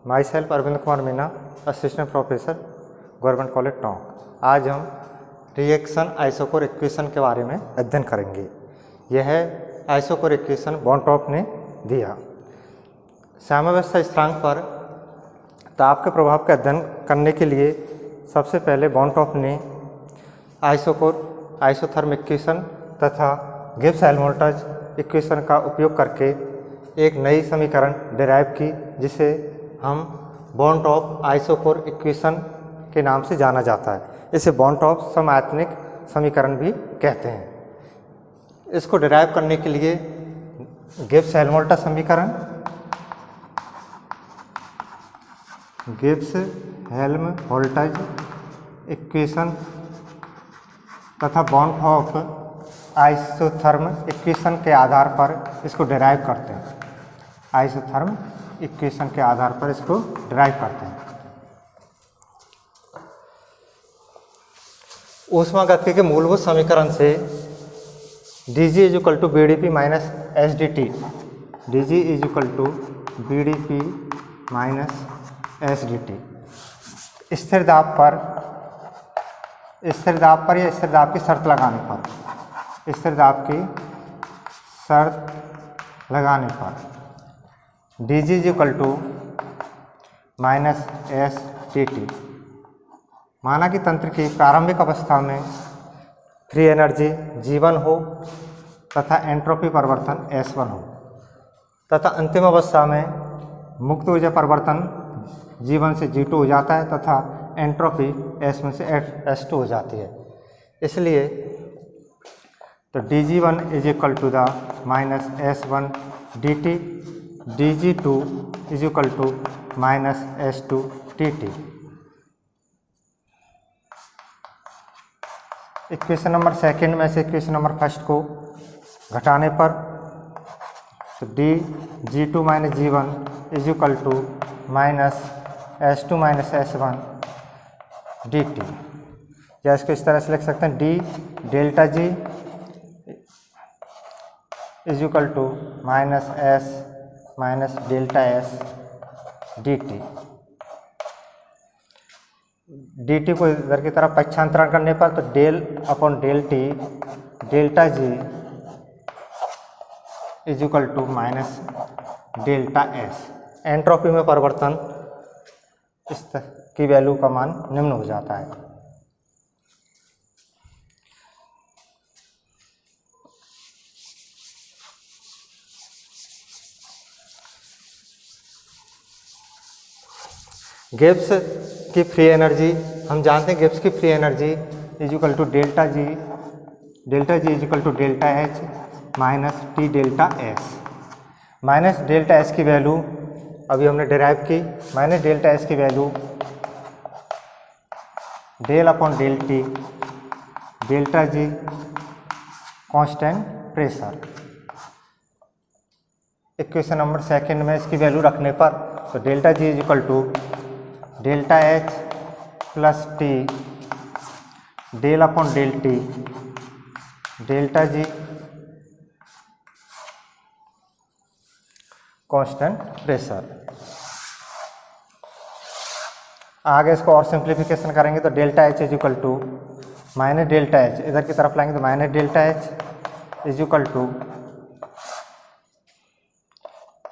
My self Arvind Kumar Meena, assistant professor, government college Tonk. आज हम reaction isochore equation के बारे में अध्ययन करेंगे। यह आइसोकोर इक्वेशन बॉन्ट्रॉप ने दिया। साम्यावस्था स्थिरांक पर ताप के प्रभाव का अध्ययन करने के लिए सबसे पहले बॉन्ट्रॉप ने आइसोथर्म इक्वेशन तथा गिब्स-हेल्महोल्ट्ज़ इक्वेशन का उपयोग करके एक नई समीकरण डिराइव की, जिसे हम बॉन्ट्रॉप आइसोकोर इक्वेशन के नाम से जाना जाता है। इसे बॉन्ट्रॉप समआयतनिक समीकरण भी कहते हैं। इसको डिराइव करने के लिए गिब्स-हेल्महोल्ट्ज़ समीकरण, गिब्स-हेल्महोल्ट्ज़ इक्वेशन तथा बॉन्ट्रॉप आइसोथर्म इक्वेशन के आधार पर इसको डिराइव करते हैं। आइसोथर्म इक्वेशन के आधार पर इसको डिराइव करते हैं। ऊष्मागतिकी के मूलभूत समीकरण से dg = BDP - SdT, dg = BDP - SdT स्थिर दाब पर या स्थिर दाब की शर्त लगाने पर, स्थिर दाब की शर्त लगाने पर dg = -SdT। माना कि तंत्र की प्रारंभिक अवस्था में फ्री एनर्जी G1 हो तथा एंट्रोपी परिवर्तन S1 हो, तथा अंतिम अवस्था में मुक्त ऊर्जा परिवर्तन G1 से G2 हो जाता है तथा एंट्रोपी S1 से S2 हो जाती है। इसलिए तो dg1 = -S1 dt, dg2 = -S2 dt। Equation number second में से इक्वेशन नंबर फर्स्ट को घटाने पर तो dg2 - g1 = -S2 - S1 dt, या इसको इस तरह से लिख सकते हैं d ΔG = -S - ΔS dt। dt को इधर की तरफ पक्षांतरण करने पर तो del/dt ΔG = -ΔS। एंट्रोपी में परिवर्तन इस की वैल्यू का मान निम्न हो जाता है। गिब्स की फ्री एनर्जी हम जानते हैं। गिब्स की free energy =ΔG = ΔH - T ΔS। -ΔS की वैल्यू अभी हमने डिराइव की। -ΔS की value del/dt ΔG constant pressure. Equation number second में इसकी वैल्यू रखने पर तो ΔG = ΔH + T del/dt ΔG constant pressure. आगे इसको और सिंप्लीफिकेशन करेंगे तो ΔH = -ΔH, इधर की तरफ लाएंगे तो -ΔH =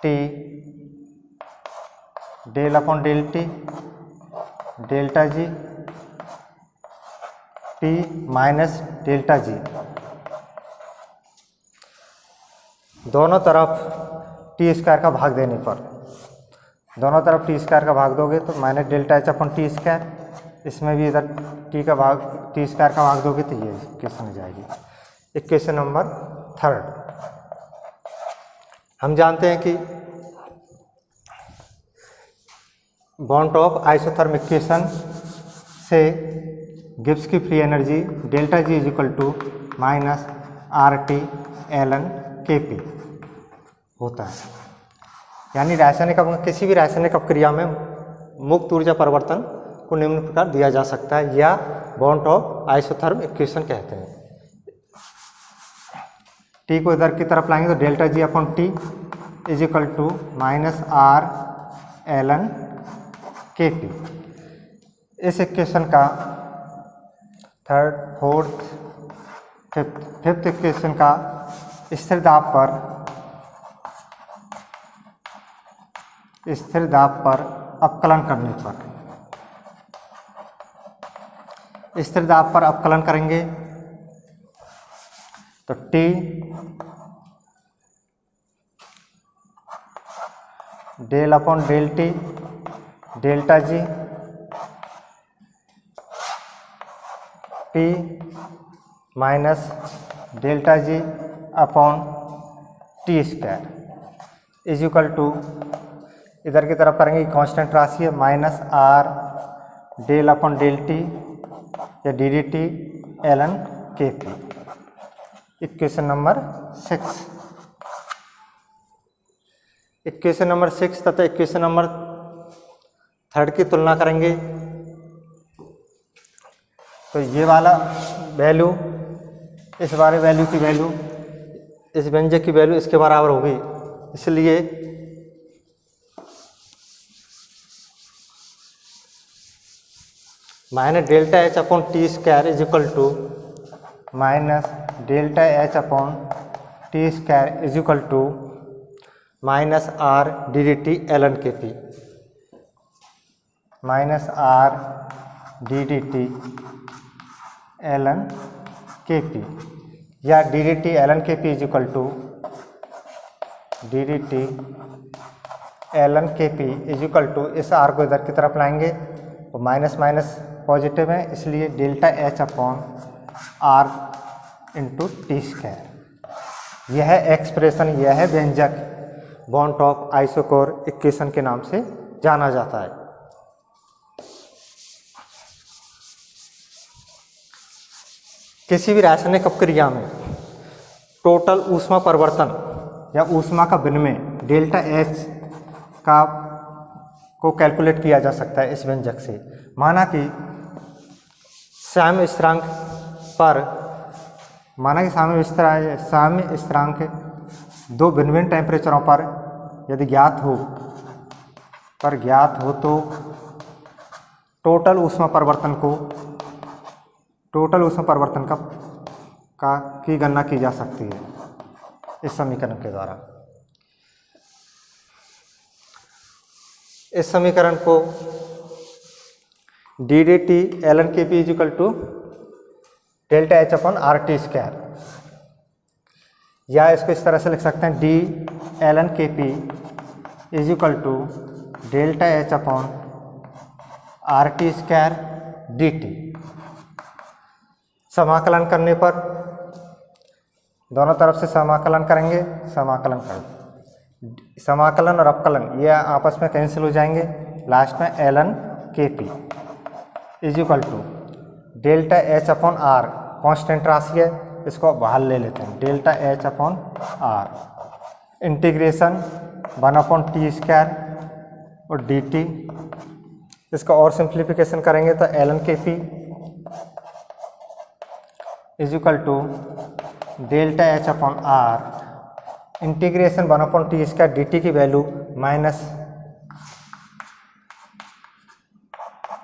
T del/dt ΔG T - ΔG। दोनों तरफ t² का भाग देने पर, दोनों तरफ t² का भाग दोगे तो -ΔH/t²। इसमें भी इधर t² का भाग दोगे तो ये इक्वेशन हो जाएगी। इक्वेशन नंबर थर्ड हम जानते हैं कि बॉन्ट्रॉप आइसोथर्म इक्वेशन से गिब्स की free energy ΔG = -RT ln Kp होता है। यानी किसी भी रासायनिक अपक्रिया में मुक्त ऊर्जा परिवर्तन को निम्न प्रकार दिया जा सकता है, या बॉन्ट्रॉप आइसोथर्म इक्वेशन कहते हैं। T को इधर की तरफ लाएंगे तो ΔG/T = -R ln के पी। इस इक्वेशन का थर्ड, फोर्थ, फिफ्थ इक्वेशन का स्थिर दाब पर अवकलन करने पर, स्थिर दाब पर अवकलन करेंगे तो T del upon del T delta G P minus delta G upon T square is equal to, इधर की तरफ करेंगे कांस्टेंट राशि है, minus R del upon del T या D D T L N K P. Equation number 6। Equation number 6 तथा equation number 3 की तुलना करेंगे तो ये वाला वैल्यू इस वाले वैल्यू की वैल्यू, इस व्यंजक की वैल्यू इसके बराबर होगी, इसलिए minus delta H upon T square is equal to minus delta H upon T square is equal to minus R D D T L N K P, minus R D D T L N K P या D D T L N K P is equal to D D T L N K P is equal to, इस R को इधर की तरफ लाएंगे तो minus minus positive है, इसलिए delta H upon R into T square. यह एक्सप्रेशन, यह व्यंजक बॉन-टॉप आइसोकोर इक्वेशन के नाम से जाना जाता है। किसी भी रासायनिक अपक्रिया में टोटल ऊष्मा परिवर्तन या ऊष्मा का विनिमय डेल्टा एच का को कैलकुलेट किया जा सकता है इस व्यंजक से। माना कि साम्य स्थिरांक दो भिन्न भिन्न टेम्परेचरों पर यदि ज्ञात हो तो टोटल ऊष्मा परिवर्तन की गणना की जा सकती है इस समीकरण के द्वारा। इस समीकरण को D D T L N K P is equal to delta H upon R T square, या इसको इस तरह से लिख सकते हैं D L N K P is equal to delta H upon R T square D T. समाकलन करने पर दोनों तरफ से समाकलन करेंगे, समाकलन और अपकलन ये आपस में कैंसिल हो जाएंगे, लास्ट में L N K P is equal to delta H upon R, constant राशि है इसको बाहर ले लेते हैं, delta H upon R integration 1/t square और डी टी। इसका और सिंप्लीफिकेशन करेंगे तो L N K P is equal to delta H upon R integration 1/t square D T की value minus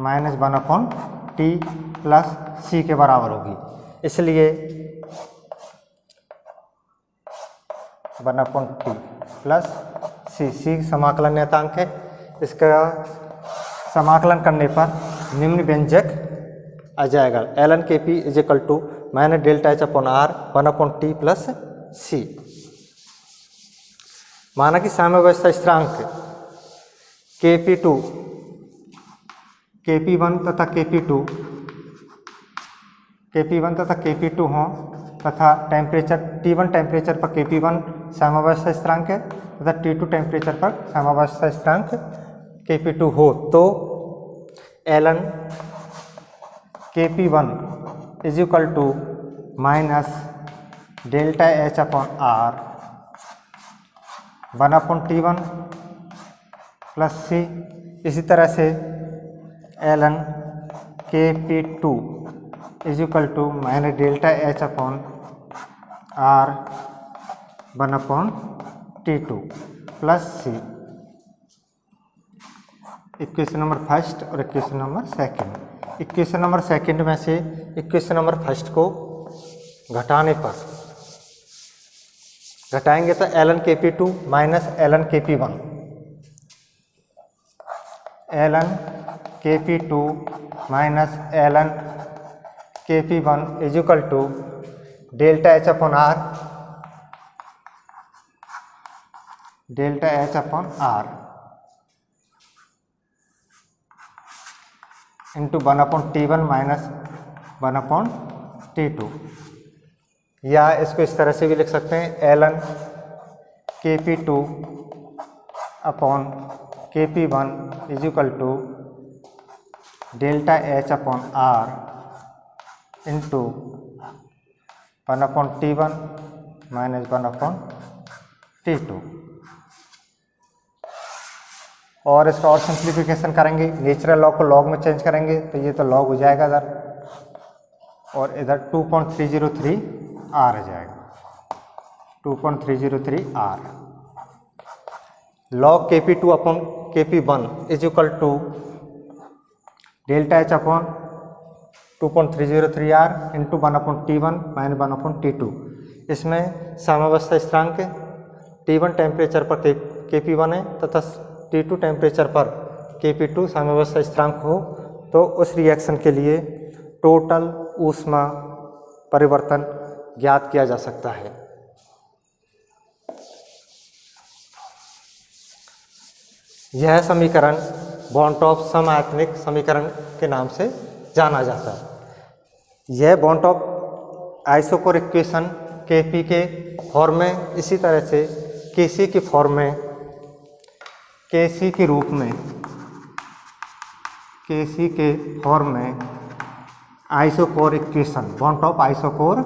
1/t plus C के बराबर होगी, इसलिए 1/t प्लस सी समाकलन नियतांक है। इसका समाकलन करने पर निम्न व्यंजक आ जाएगा, L N K P is equal to minus delta H upon R 1/t plus C. माना कि साम्यावस्था स्थिरांक KP1 तथा KP2 हों तथा टेम्परेचर T1 टेम्परेचर पर KP1 साम्यावस्था स्थिरांक है तथा T2 टेम्परेचर पर साम्यावस्था स्थिरांक KP2 हो तो ln KP1 is equal to minus delta H upon R 1/T1 plus C. इसी तरह से ln KP2 is equal to minus delta H upon R 1/T2 plus C. Equation number first और equation number second. Equation number second में से equation number first को घटाने पर घटाएंगे तो ln Kp2 minus ln Kp1, ln Kp2 minus ln Kp1 is equal to delta H upon R, delta H upon R into 1/T1 minus 1/T2, या इसको इस तरह से भी लिख सकते हैं ln Kp2 upon Kp1 is equal to delta H upon R into 1/T1 minus 1/T2। और इसका और सिंप्लीफिकेशन करेंगे, नेचुरल लॉग को लॉग में चेंज करेंगे तो ये तो लॉग हो जाएगा इधर, और इधर 2.303 R आ जाएगा, 2.303 R। Log Kp2 upon Kp1 is equal to delta H upon 2.303 R into 1/T1 minus 1/T2। इसमें साम्यावस्था स्थिरांक T1 टेम्परेचर पर Kp1 है तथा T2 टेम्परेचर पर Kp2 साम्यावस्था स्थिरांक हो तो उस रिएक्शन के लिए टोटल ऊष्मा परिवर्तन ज्ञात किया जा सकता है। यह समीकरण बॉन्टॉप समआयतनिक समीकरण के नाम से जाना जाता है। यह बॉन्टॉप आइसोकोर इक्वेशन Kp के फॉर्म में, इसी तरह से Kc की फॉर्म में, Kc के रूप में, Kc के फॉर्म में आइसोकोर इक्वेशन, बॉन्टॉप आइसोकोर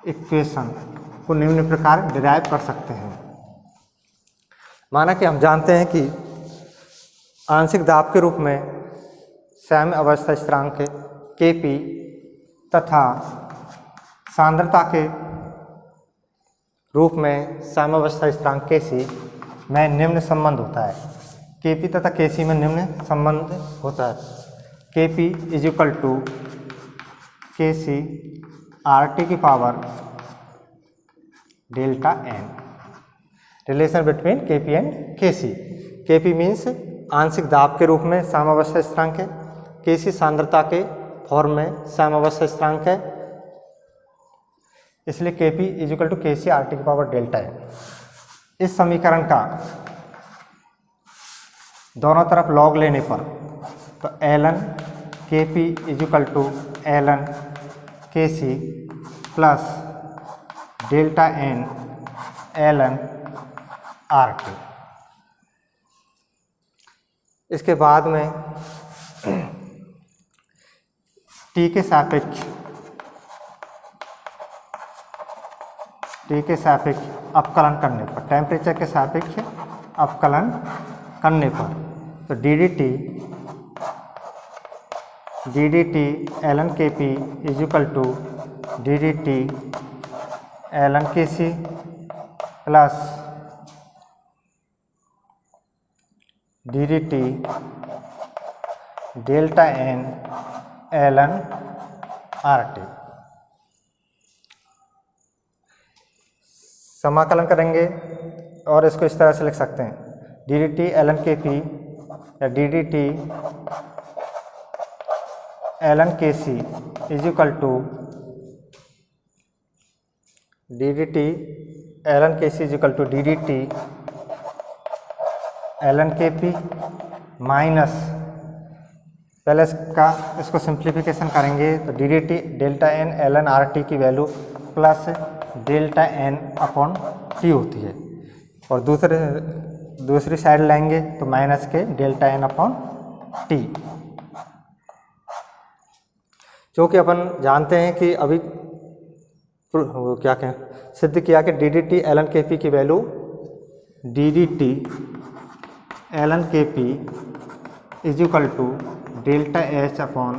इक्वेशन को निम्न प्रकार डिराइव कर सकते हैं। माना कि हम जानते हैं कि आंशिक दाब के रूप में साम्य अवस्था स्थिरांक Kp तथा सांद्रता के रूप में साम्य अवस्था स्थिरांक Kc में निम्न संबंध होता है। Kp तथा Kc में निम्न संबंध होता है। Kp is equal to Kc RT की power delta n, relation between Kp and Kc। Kp means आंशिक दाब के रूप में साम्यावस्था स्थिरांक है, Kc सांद्रता के फॉर्म में साम्यावस्था स्थिरांक है, इसलिए Kp is equal to Kc RT की पावर डेल्टा n। इस समीकरण का दोनों तरफ लॉग लेने पर तो ln Kp is equal to ln Kc plus delta n ln RT। इसके बाद में T के सापेक्ष अपकलन करने पर, टेम्परेचर के सापेक्ष अपकलन करने पर तो ddt ln Kp is equal to ddt ln Kc plus ddt delta n ln RT। समाकलन करेंगे और इसको इस तरह से लिख सकते हैं ddt ln Kp या ddt ln Kc is equal to ddt ln Kc is equal to ddt ln Kp minus, पहले इसको सिंप्लीफिकेशन करेंगे तो ddt delta n ln RT की value plus delta n upon T होती है, और दूसरी साइड लेंगे तो माइनस के डेल्टा n अपॉन T। क्योंकि अपन जानते हैं कि अभी क्या कहें सिद्ध किया कि ddt ln Kp की value ddt ln Kp is equal to delta H upon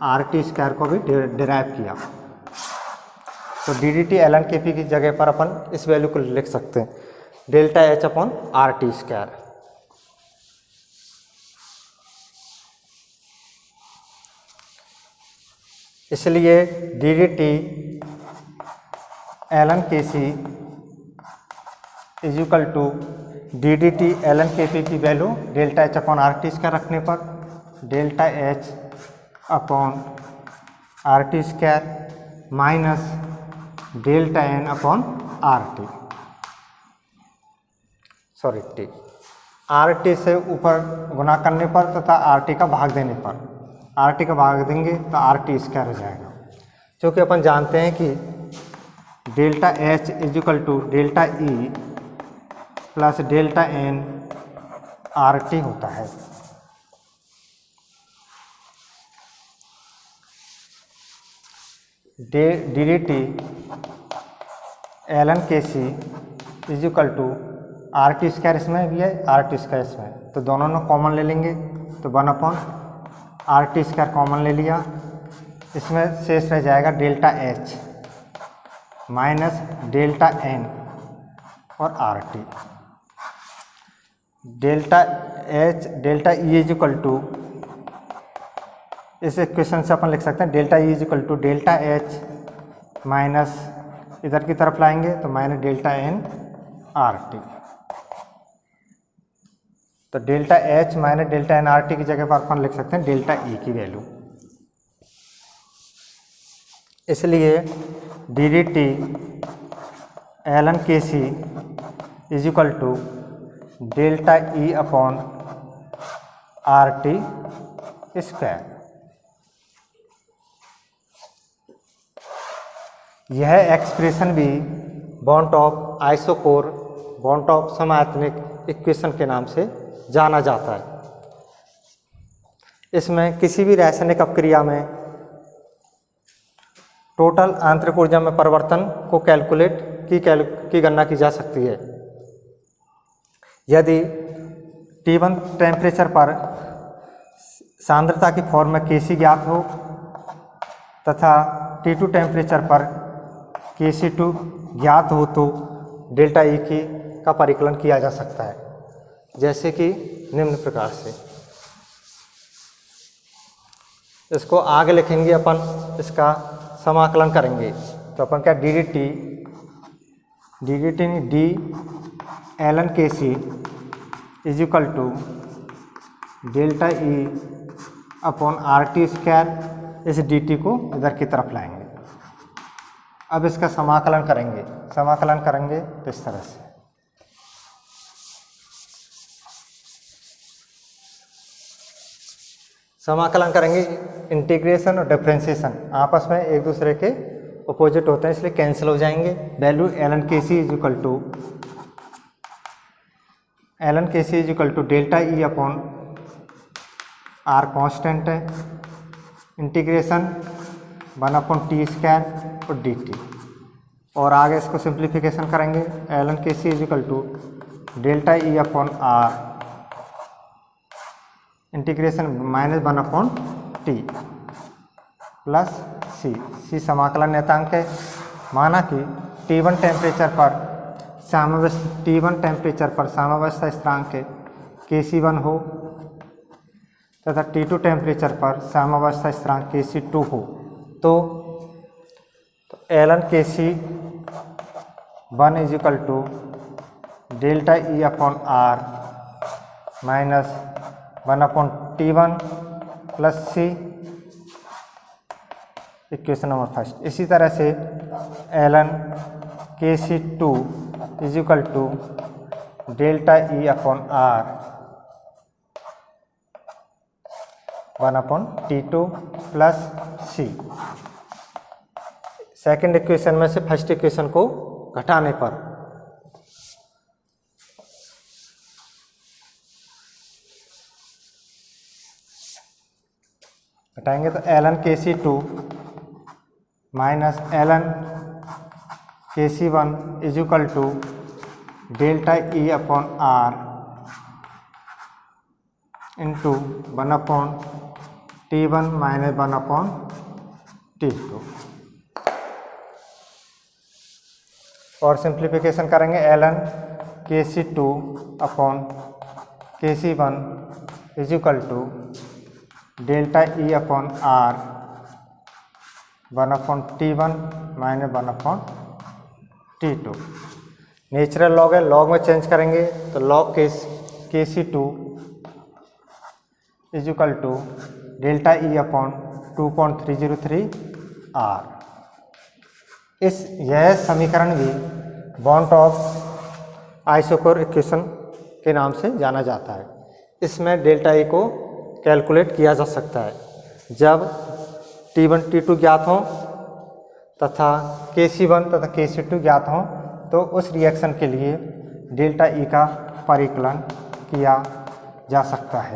RT square को भी डिराइव किया, तो ddt ln Kp की जगह पर अपन इस वैल्यू को लिख सकते हैं delta H upon RT square. इसलिए D D T L N K C is equal to D D T L N K P की value delta H upon R T square रखने पर delta H upon R T square minus delta N upon R T, sorry T, R T से ऊपर गुना करने पर तथा R T का भाग देने पर, आर टी का भाग देंगे तो आर टी स्क्वायर हो जाएगा। क्योंकि अपन जानते हैं कि delta H is equal to delta E plus delta N R T होता है। D D T L N K C is equal to R T square इसमें भी है, आर टी स्क्वायर इसमें, तो दोनों में कॉमन ले लेंगे तो 1 आर टी स्क्वायर कॉमन ले लिया, इसमें शेष रह जाएगा delta H minus delta N और R T. Delta H delta E is equal to, इस इक्वेशन से अपन लिख सकते हैं delta E is equal to delta H minus इधर की तरफ लाएंगे तो minus delta N R T. तो delta H minus delta N R T की जगह पर अपन लिख सकते हैं डेल्टा ई की वैल्यू। इसलिए D D T L N K C is equal to delta E upon R T square. यह एक्सप्रेशन भी bond of isochore bond of समायतनिक इक्वेशन के नाम से जाना जाता है। इसमें किसी भी रासायनिक अपक्रिया में टोटल आंतरिक ऊर्जा में परिवर्तन को कैलकुलेट की गणना की जा सकती है। यदि T1 टेम्परेचर पर सांद्रता की फॉर्म में Kc ज्ञात हो तथा T2 टेम्परेचर पर Kc2 ज्ञात हो तो डेल्टा ई का परिकलन किया जा सकता है, जैसे कि निम्न प्रकार से। इसको आगे लिखेंगे अपन, इसका समाकलन करेंगे तो अपन क्या D D T D L N K C is equal to delta E upon R T square, इस डी टी को इधर की तरफ लाएंगे। अब इसका समाकलन करेंगे तो इस तरह से समाकलन करेंगे। इंटीग्रेशन और डिफरेंशिएशन आपस में एक दूसरे के अपोजिट होते हैं, इसलिए कैंसिल हो जाएंगे। Value L N K C is equal to delta E upon R constant है, इंटीग्रेशन 1/t स्क्वायर और डी टी। और आगे इसको सिंप्लीफिकेशन करेंगे। L N K C is equal to delta E upon R integration -1/t plus C समाकलन नियतांक है। माना कि T1 टेम्परेचर पर साम्यावस्था स्थिरांक Kc1 हो तथा T2 टेम्परेचर पर साम्यावस्था स्थिरांक Kc2 हो तो ln Kc1 is equal to delta E upon R minus 1/T1 plus C, equation number first. इसी तरह से ln Kc2 is equal to delta E upon R 1/T2 plus C. Second equation में से first equation को घटाने पर घटाएंगे तो ln Kc2 minus ln Kc1 is equal to delta E upon R into 1/T1 minus 1/T2 और simplification करेंगे। ln Kc2 upon Kc1 is equal to delta E upon R 1/T1 minus 1/T2। Natural log है, log में change करेंगे तो log KC2 is equal to delta E upon 2.303 R। यह समीकरण भी bond of isochore equation के नाम से जाना जाता है। इसमें डेल्टा ई को कैलकुलेट किया जा सकता है जब T1 T2 ज्ञात हों तथा KC1 तथा KC2 ज्ञात हों, तो उस रिएक्शन के लिए डेल्टा ई का परिकलन किया जा सकता है।